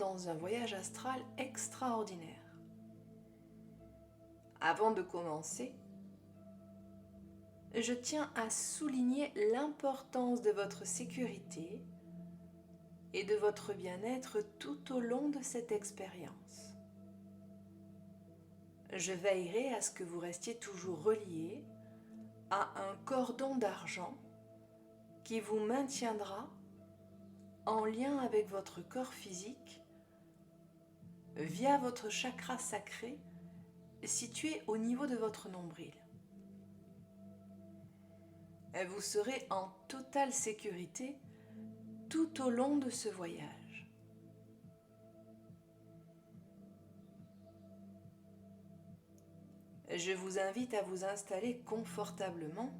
dans un voyage astral extraordinaire. Avant de commencer, je tiens à souligner l'importance de votre sécurité et de votre bien-être tout au long de cette expérience. Je veillerai à ce que vous restiez toujours relié à un cordon d'argent qui vous maintiendra en lien avec votre corps physique via votre chakra sacré situé au niveau de votre nombril. Vous serez en totale sécurité tout au long de ce voyage. Je vous invite à vous installer confortablement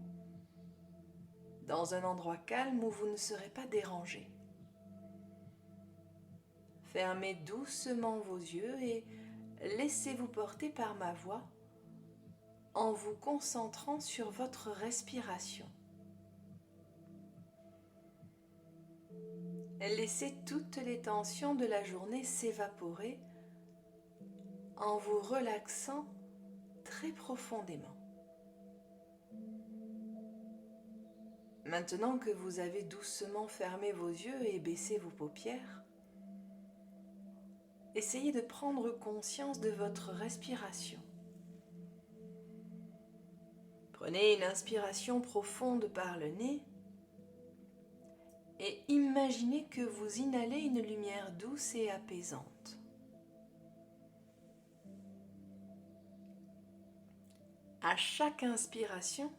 dans un endroit calme où vous ne serez pas dérangé. Fermez doucement vos yeux et laissez-vous porter par ma voix en vous concentrant sur votre respiration. Laissez toutes les tensions de la journée s'évaporer en vous relaxant très profondément. Maintenant que vous avez doucement fermé vos yeux et baissé vos paupières, essayez de prendre conscience de votre respiration. Prenez une inspiration profonde par le nez et imaginez que vous inhalez une lumière douce et apaisante. À chaque inspiration,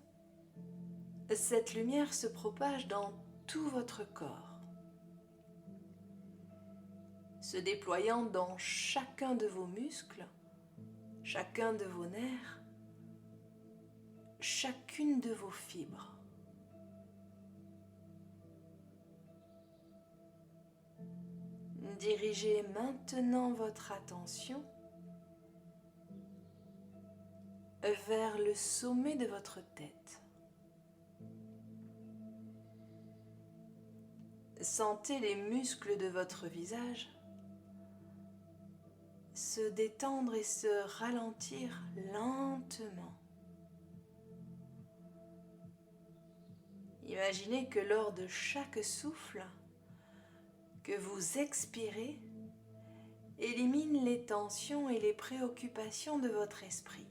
cette lumière se propage dans tout votre corps, se déployant dans chacun de vos muscles, chacun de vos nerfs, chacune de vos fibres. Dirigez maintenant votre attention vers le sommet de votre tête. Sentez les muscles de votre visage se détendre et se ralentir lentement. Imaginez que lors de chaque souffle que vous expirez, élimine les tensions et les préoccupations de votre esprit.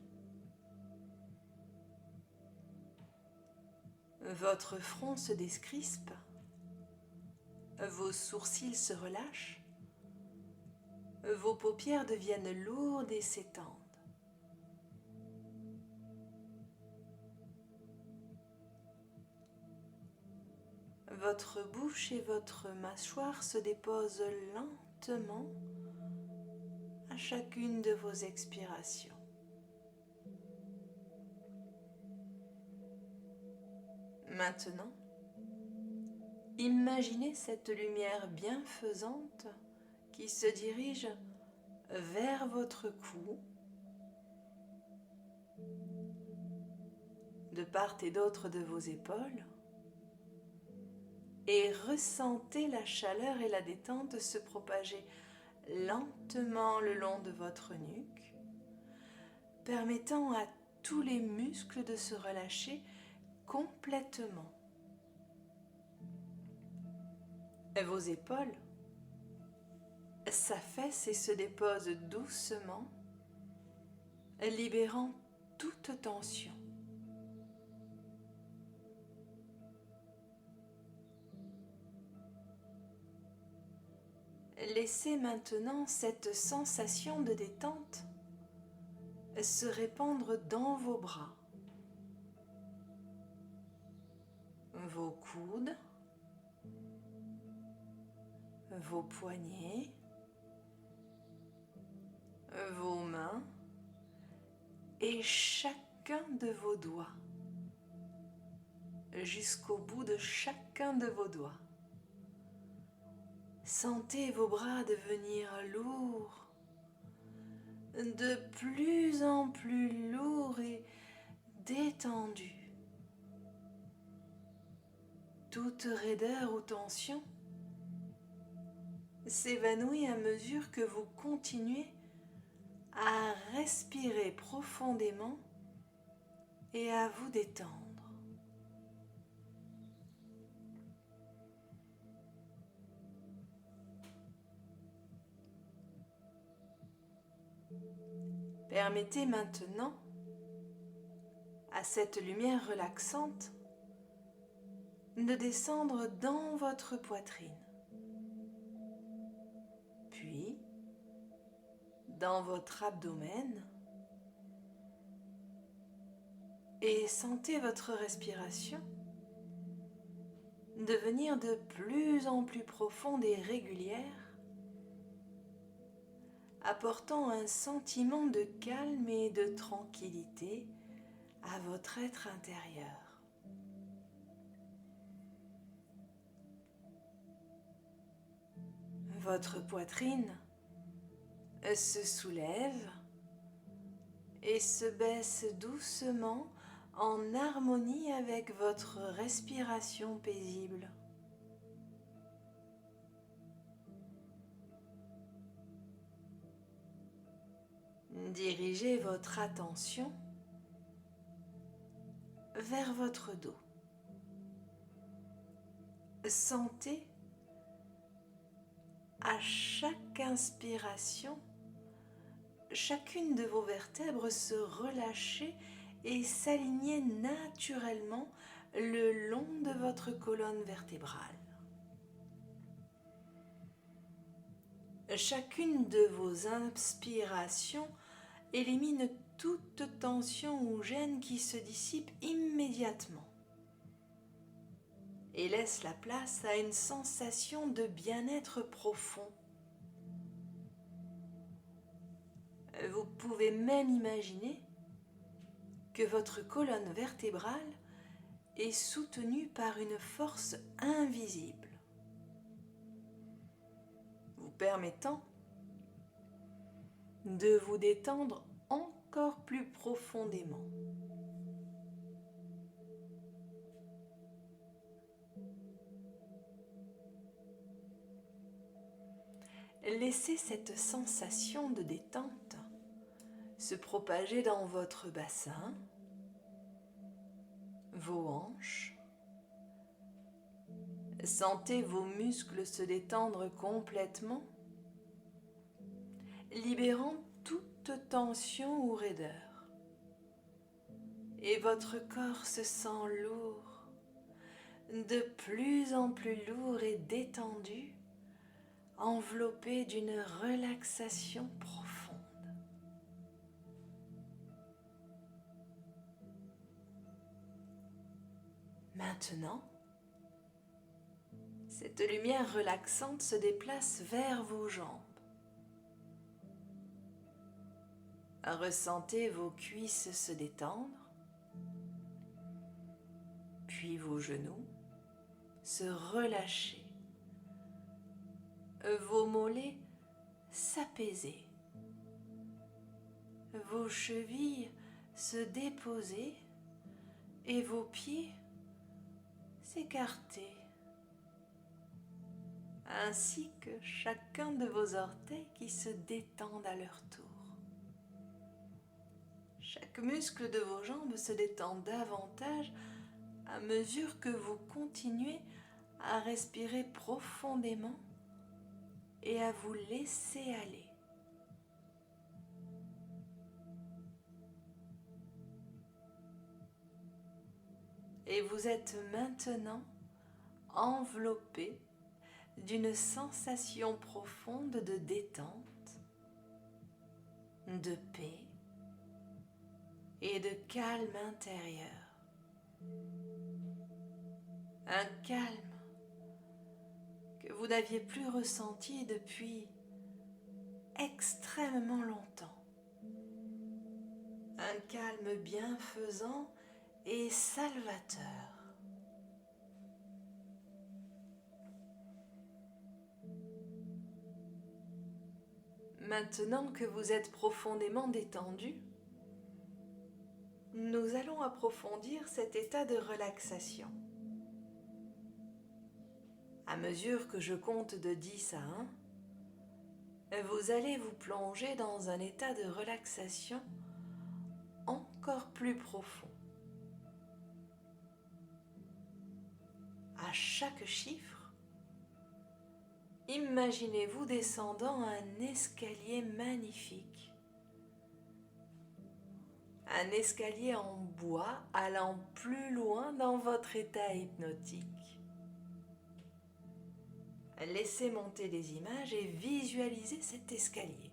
Votre front se descrispe, vos sourcils se relâchent, vos paupières deviennent lourdes et s'étendent. Votre bouche et votre mâchoire se déposent lentement à chacune de vos expirations. Maintenant, imaginez cette lumière bienfaisante qui se dirige vers votre cou, de part et d'autre de vos épaules, et ressentez la chaleur et la détente se propager lentement le long de votre nuque, permettant à tous les muscles de se relâcher complètement. Vos épaules s'affaissent et se déposent doucement, libérant toute tension. Laissez maintenant cette sensation de détente se répandre dans vos bras, vos coudes, vos poignets, vos mains et chacun de vos doigts, jusqu'au bout de chacun de vos doigts. Sentez vos bras devenir lourds, de plus en plus lourds et détendus. Toute raideur ou tension s'évanouit à mesure que vous continuez à respirer profondément et à vous détendre. Permettez maintenant à cette lumière relaxante de descendre dans votre poitrine, puis dans votre abdomen, et sentez votre respiration devenir de plus en plus profonde et régulière, apportant un sentiment de calme et de tranquillité à votre être intérieur. Votre poitrine se soulève et se baisse doucement en harmonie avec votre respiration paisible. Dirigez votre attention vers votre dos. Sentez à chaque inspiration chacune de vos vertèbres se relâcher et s'aligner naturellement le long de votre colonne vertébrale. Chacune de vos inspirations élimine toute tension ou gêne qui se dissipe immédiatement et laisse la place à une sensation de bien-être profond. Vous pouvez même imaginer que votre colonne vertébrale est soutenue par une force invisible, vous permettant de vous détendre encore plus profondément. Laissez cette sensation de détente se propager dans votre bassin, vos hanches. Sentez vos muscles se détendre complètement, libérant toute tension ou raideur. Et votre corps se sent lourd, de plus en plus lourd et détendu, enveloppé d'une relaxation profonde. Maintenant, cette lumière relaxante se déplace vers vos jambes. Ressentez vos cuisses se détendre, puis vos genoux se relâcher, vos mollets s'apaiser, vos chevilles se déposer et vos pieds s'écarter, ainsi que chacun de vos orteils qui se détendent à leur tour. Chaque muscle de vos jambes se détend davantage à mesure que vous continuez à respirer profondément et à vous laisser aller. Et vous êtes maintenant enveloppé d'une sensation profonde de détente, de paix et de calme intérieur. Un calme que vous n'aviez plus ressenti depuis extrêmement longtemps. Un calme bienfaisant et salvateur. Maintenant que vous êtes profondément détendu, nous allons approfondir cet état de relaxation. À mesure que je compte de 10 à 1, vous allez vous plonger dans un état de relaxation encore plus profond. À chaque chiffre, imaginez-vous descendant un escalier magnifique. Un escalier en bois allant plus loin dans votre état hypnotique. Laissez monter les images et visualisez cet escalier.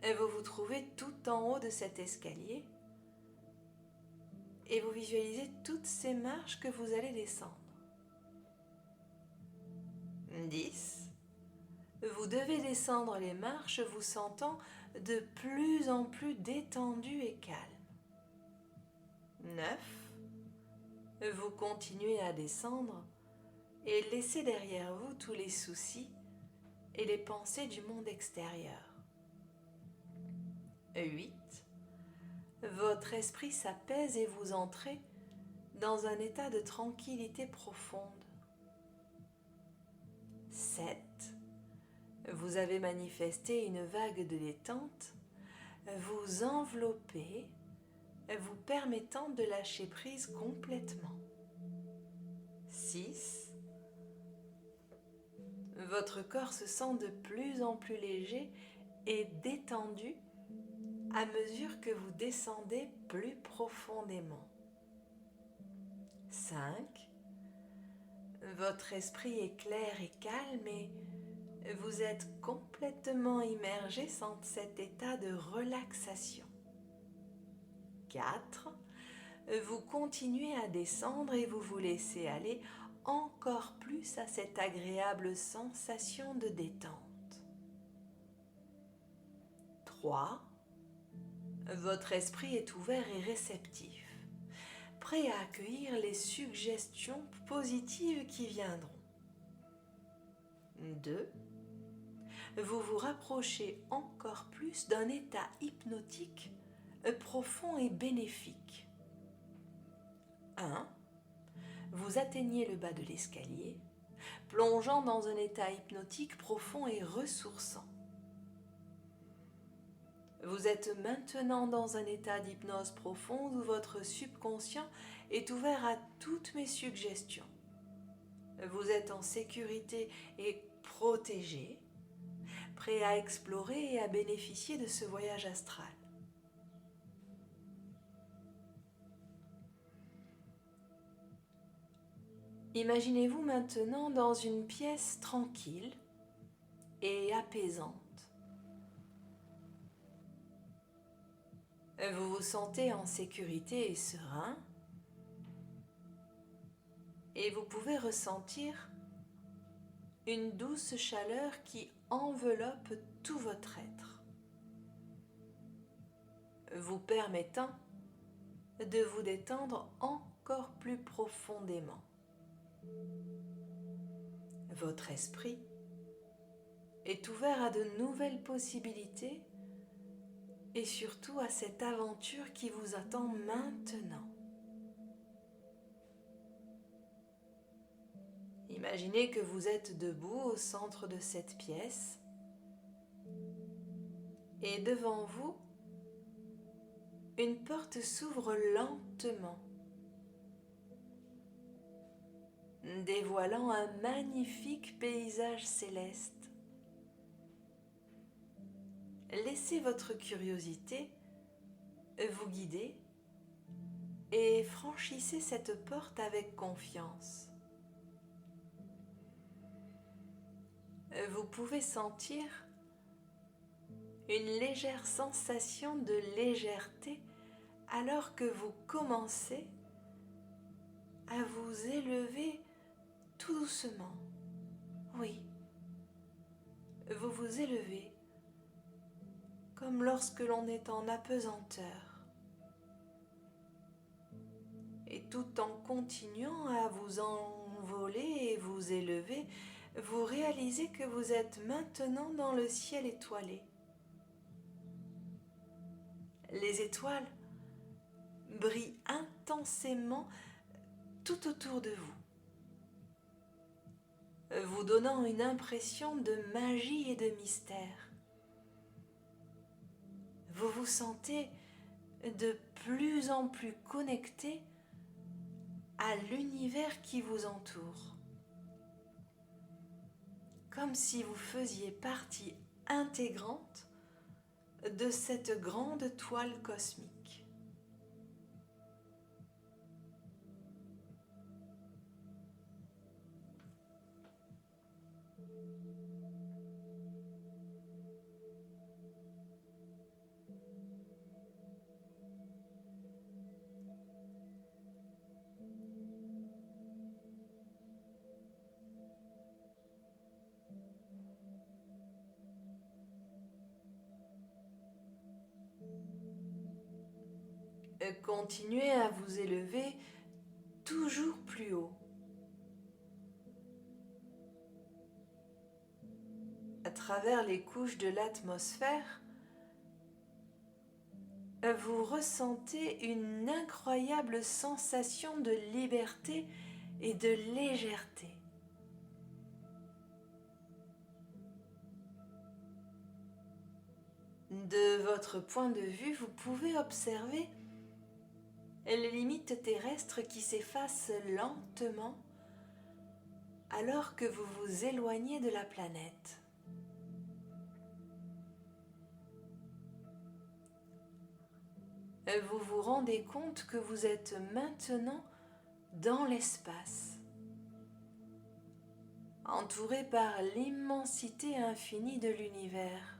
Et vous vous trouvez tout en haut de cet escalier et vous visualisez toutes ces marches que vous allez descendre. 10. Vous devez descendre les marches vous sentant de plus en plus détendu et calme. 9. Vous continuez à descendre et laissez derrière vous tous les soucis et les pensées du monde extérieur. 8. Votre esprit s'apaise et vous entrez dans un état de tranquillité profonde. 7. Vous avez manifesté une vague de détente, vous enveloppez, vous permettant de lâcher prise complètement. 6. Votre corps se sent de plus en plus léger et détendu à mesure que vous descendez plus profondément. 5. Votre esprit est clair et calme et vous êtes complètement immergé dans cet état de relaxation. 4. Vous continuez à descendre et vous vous laissez aller encore plus à cette agréable sensation de détente. 3. Votre esprit est ouvert et réceptif, prêt à accueillir les suggestions positives qui viendront. 2. Vous vous rapprochez encore plus d'un état hypnotique profond et bénéfique. 1. Vous atteignez le bas de l'escalier, plongeant dans un état hypnotique profond et ressourçant. Vous êtes maintenant dans un état d'hypnose profonde où votre subconscient est ouvert à toutes mes suggestions. Vous êtes en sécurité et protégé, prêt à explorer et à bénéficier de ce voyage astral. Imaginez-vous maintenant dans une pièce tranquille et apaisante. Vous vous sentez en sécurité et serein et vous pouvez ressentir une douce chaleur qui enveloppe tout votre être, vous permettant de vous détendre encore plus profondément. Votre esprit est ouvert à de nouvelles possibilités et surtout à cette aventure qui vous attend maintenant. Imaginez que vous êtes debout au centre de cette pièce et devant vous, une porte s'ouvre lentement, dévoilant un magnifique paysage céleste. Laissez votre curiosité vous guider et franchissez cette porte avec confiance. Vous pouvez sentir une légère sensation de légèreté alors que vous commencez à vous élever tout doucement. Oui, vous vous élevez comme lorsque l'on est en apesanteur. Et tout en continuant à vous envoler et vous élever, vous réalisez que vous êtes maintenant dans le ciel étoilé. Les étoiles brillent intensément tout autour de vous. vous donnant une impression de magie et de mystère. Vous vous sentez de plus en plus connecté à l'univers qui vous entoure, comme si vous faisiez partie intégrante de cette grande toile cosmique. Continuez à vous élever toujours plus haut. À travers les couches de l'atmosphère, vous ressentez une incroyable sensation de liberté et de légèreté. De votre point de vue, vous pouvez observer les limites terrestres qui s'effacent lentement alors que vous vous éloignez de la planète. Vous vous rendez compte que vous êtes maintenant dans l'espace, entouré par l'immensité infinie de l'univers.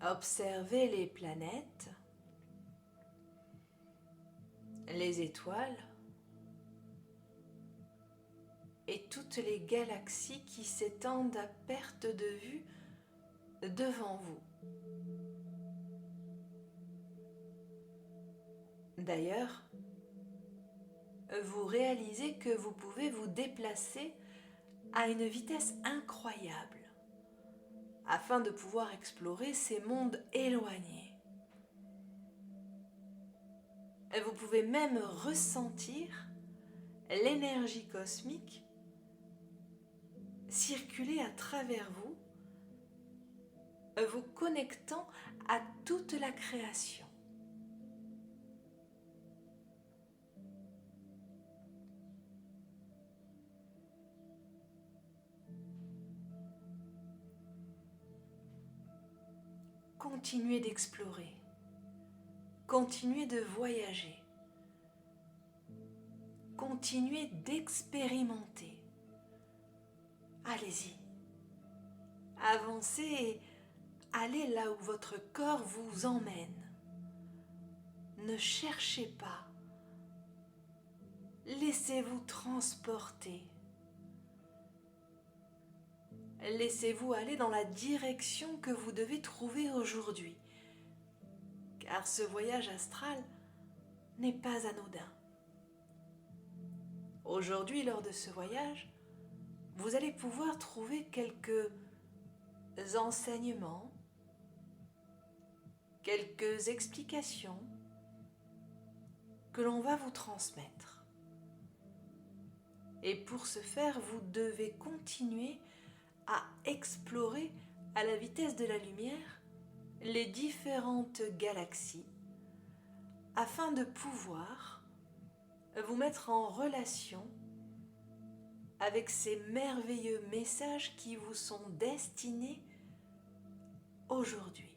Observez les planètes, les étoiles et toutes les galaxies qui s'étendent à perte de vue devant vous. D'ailleurs, vous réalisez que vous pouvez vous déplacer à une vitesse incroyable afin de pouvoir explorer ces mondes éloignés. Et vous pouvez même ressentir l'énergie cosmique circuler à travers vous, vous connectant à toute la création. Continuez d'explorer, continuez de voyager, continuez d'expérimenter. Allez-y, avancez et allez là où votre corps vous emmène. Ne cherchez pas, laissez-vous transporter. Laissez-vous aller dans la direction que vous devez trouver aujourd'hui, car ce voyage astral n'est pas anodin. Aujourd'hui, lors de ce voyage, vous allez pouvoir trouver quelques enseignements, quelques explications que l'on va vous transmettre. Et pour ce faire, vous devez continuer à explorer à la vitesse de la lumière les différentes galaxies afin de pouvoir vous mettre en relation avec ces merveilleux messages qui vous sont destinés aujourd'hui.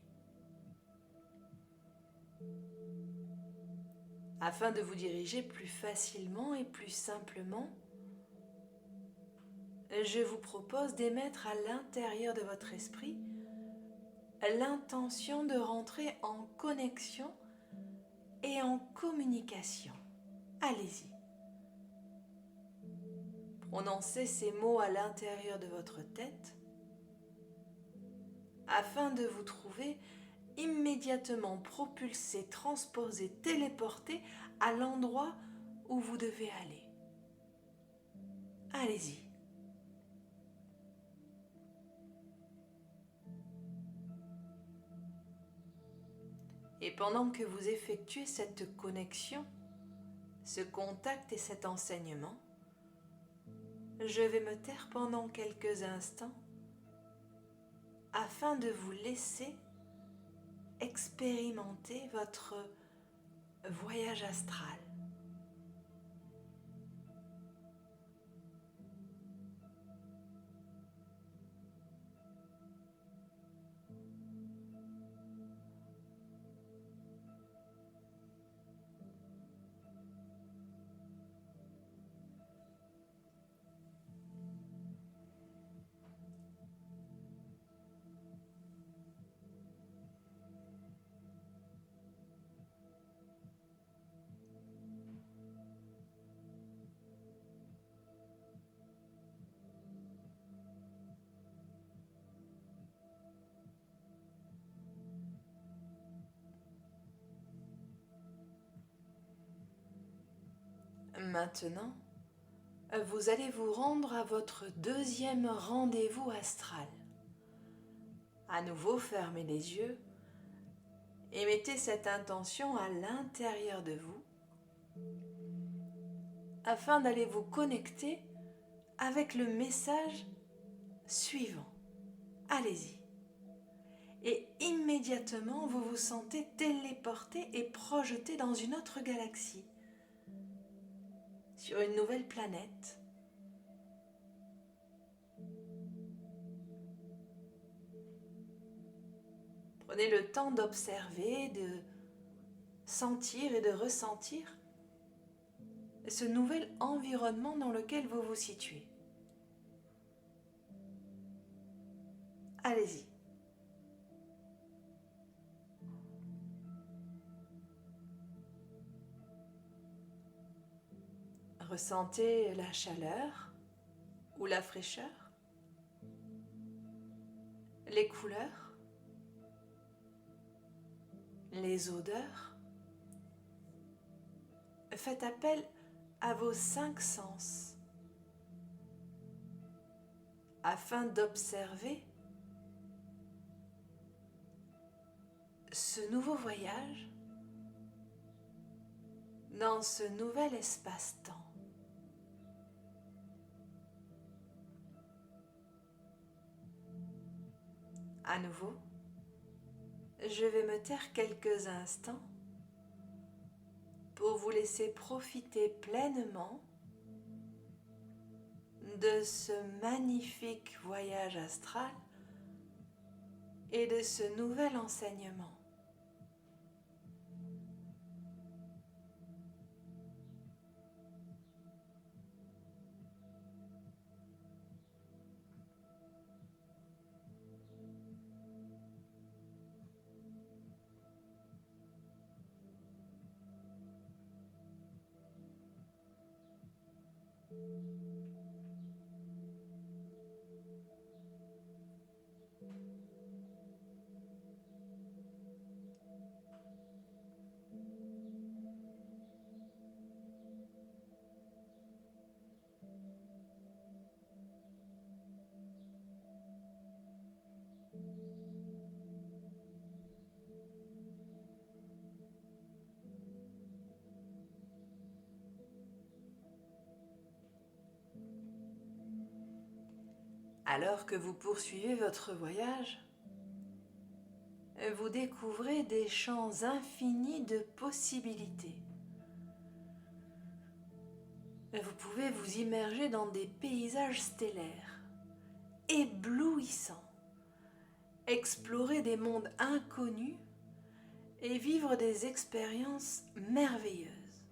Afin de vous diriger plus facilement et plus simplement, je vous propose d'émettre à l'intérieur de votre esprit l'intention de rentrer en connexion et en communication. Allez-y. prononcez ces mots à l'intérieur de votre tête afin de vous trouver immédiatement propulsé, transposé, téléporté à l'endroit où vous devez aller. Allez-y. Et pendant que vous effectuez cette connexion, ce contact et cet enseignement, je vais me taire pendant quelques instants afin de vous laisser expérimenter votre voyage astral. Maintenant, vous allez vous rendre à votre deuxième rendez-vous astral. À nouveau, fermez les yeux et mettez cette intention à l'intérieur de vous afin d'aller vous connecter avec le message suivant. Allez-y. Et immédiatement, vous vous sentez téléporté et projeté dans une autre galaxie, sur une nouvelle planète. Prenez le temps d'observer, de sentir et de ressentir ce nouvel environnement dans lequel vous vous situez. Allez-y. Ressentez la chaleur ou la fraîcheur, les couleurs, les odeurs. Faites appel à vos 5 sens afin d'observer ce nouveau voyage dans ce nouvel espace-temps. À nouveau, je vais me taire quelques instants pour vous laisser profiter pleinement de ce magnifique voyage astral et de ce nouvel enseignement. Alors que vous poursuivez votre voyage, vous découvrez des champs infinis de possibilités. Vous pouvez vous immerger dans des paysages stellaires, éblouissants, explorer des mondes inconnus et vivre des expériences merveilleuses.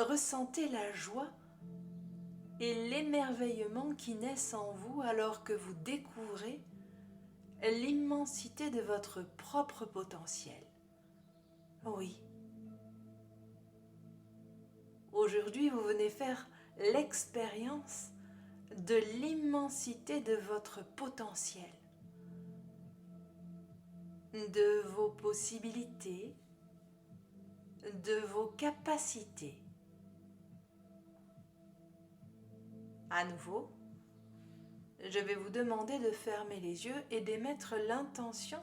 Ressentez la joie et l'émerveillement qui naissent en vous alors que vous découvrez l'immensité de votre propre potentiel. Oui. Aujourd'hui, vous venez faire l'expérience de l'immensité de votre potentiel, de vos possibilités, de vos capacités. À nouveau, je vais vous demander de fermer les yeux et d'émettre l'intention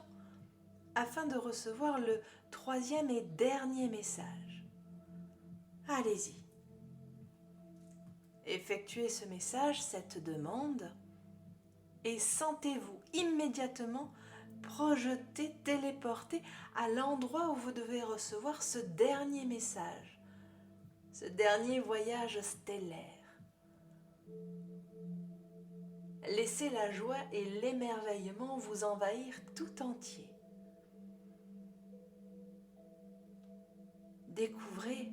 afin de recevoir le troisième et dernier message. Allez-y. Effectuez ce message, cette demande, et sentez-vous immédiatement projeté, téléporté à l'endroit où vous devez recevoir ce dernier message, ce dernier voyage stellaire. Laissez la joie et l'émerveillement vous envahir tout entier. Découvrez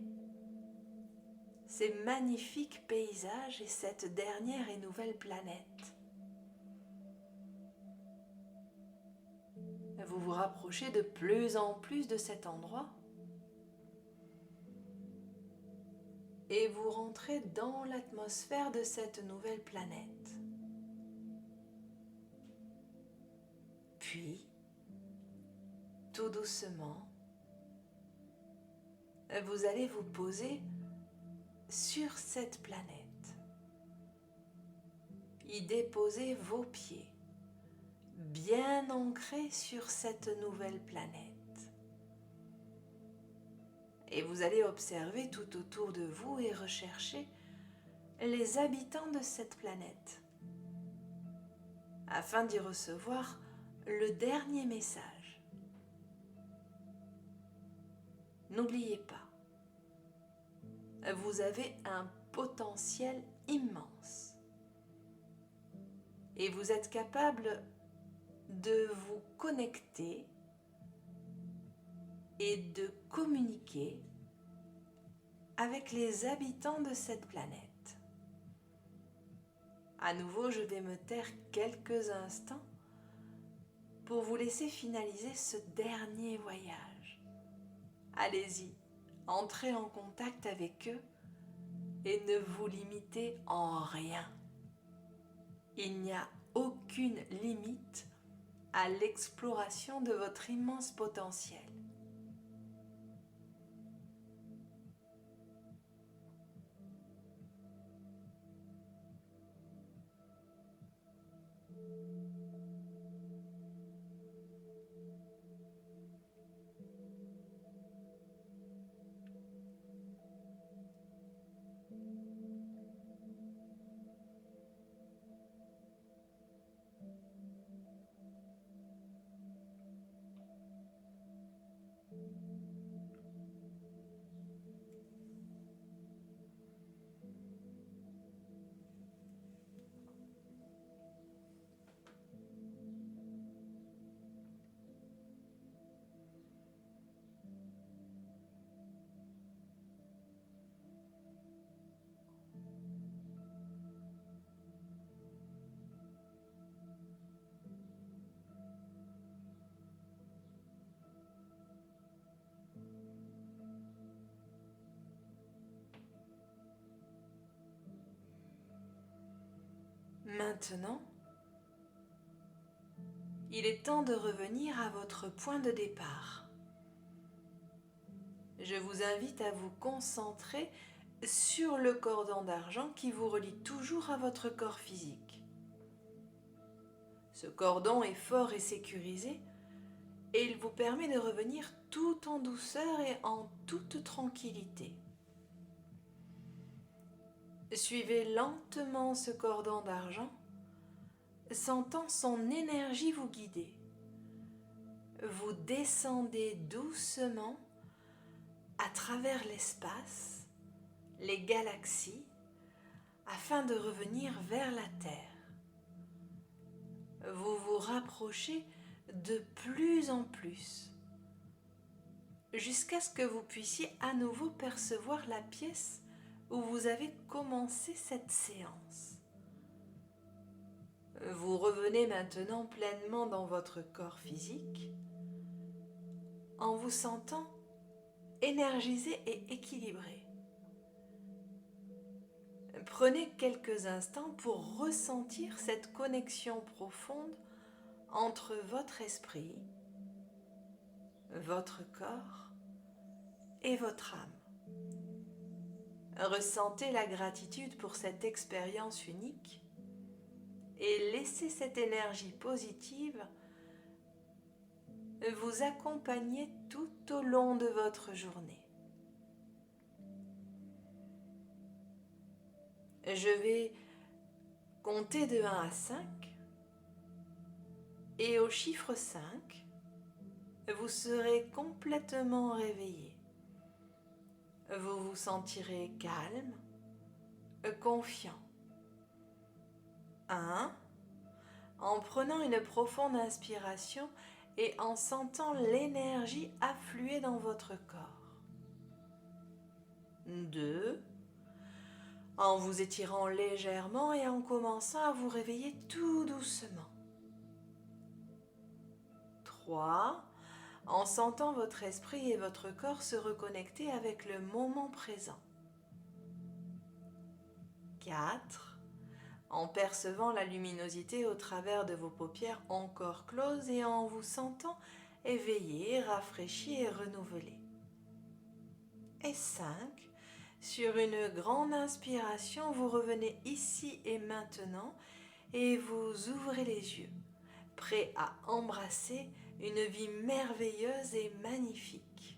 ces magnifiques paysages et cette dernière et nouvelle planète. Vous vous rapprochez de plus en plus de cet endroit et vous rentrez dans l'atmosphère de cette nouvelle planète. Puis, tout doucement, vous allez vous poser sur cette planète. Y déposer vos pieds, bien ancrés sur cette nouvelle planète. Et vous allez observer tout autour de vous et rechercher les habitants de cette planète, afin d'y recevoir le dernier message. N'oubliez pas, vous avez un potentiel immense et vous êtes capable de vous connecter et de communiquer avec les habitants de cette planète. À nouveau, je vais me taire quelques instants pour vous laisser finaliser ce dernier voyage. Allez-y, entrez en contact avec eux et ne vous limitez en rien. Il n'y a aucune limite à l'exploration de votre immense potentiel. Maintenant, il est temps de revenir à votre point de départ. Je vous invite à vous concentrer sur le cordon d'argent qui vous relie toujours à votre corps physique. Ce cordon est fort et sécurisé et il vous permet de revenir tout en douceur et en toute tranquillité. Suivez lentement ce cordon d'argent, sentant son énergie vous guider. Vous descendez doucement à travers l'espace, les galaxies, afin de revenir vers la Terre. Vous vous rapprochez de plus en plus, jusqu'à ce que vous puissiez à nouveau percevoir la pièce où vous avez commencé cette séance. Vous revenez maintenant pleinement dans votre corps physique en vous sentant énergisé et équilibré. Prenez quelques instants pour ressentir cette connexion profonde entre votre esprit, votre corps et votre âme. Ressentez la gratitude pour cette expérience unique et laissez cette énergie positive vous accompagner tout au long de votre journée. Je vais compter de 1 à 5 et au chiffre 5, vous serez complètement réveillé. Vous vous sentirez calme, confiant. 1. En prenant une profonde inspiration et en sentant l'énergie affluer dans votre corps. 2. En vous étirant légèrement et en commençant à vous réveiller tout doucement. 3. En sentant votre esprit et votre corps se reconnecter avec le moment présent. 4. En percevant la luminosité au travers de vos paupières encore closes et en vous sentant éveillé, rafraîchi et renouvelé. Et 5. Sur une grande inspiration, vous revenez ici et maintenant et vous ouvrez les yeux, prêt à embrasser une vie merveilleuse et magnifique.